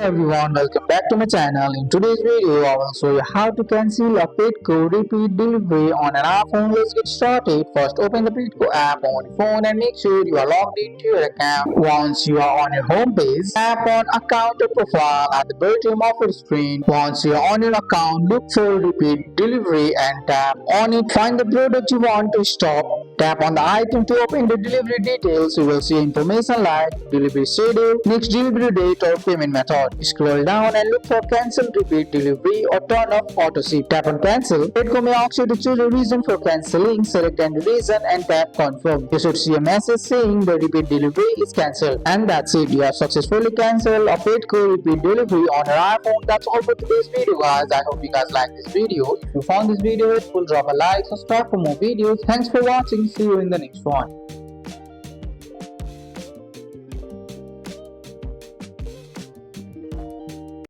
Everyone, welcome back to my channel. In today's video, I will show you how to cancel a Petco repeat delivery on an iPhone. Let's get started. First, open the Petco app on your phone and make sure you are logged into your account. Once you are on your home page, tap on Account or Profile at the bottom of your screen. Once you are on your account, look for repeat delivery and tap on it. Find the product you want to stop. Tap on the item to open the delivery details. You will see information like delivery schedule, next delivery date or payment method. Scroll down and look for Cancel Repeat Delivery or turn off Autoship. Tap on Cancel. Petco may ask you to choose a reason for cancelling. Select any reason and tap Confirm. You should see a message saying the repeat delivery is cancelled. And that's it. You have successfully cancelled a Petco Repeat Delivery on your iPhone. That's all for today's video, guys. I hope you guys like this video. If you found this video helpful, drop a like, subscribe for more videos. Thanks for watching. See you in the next one.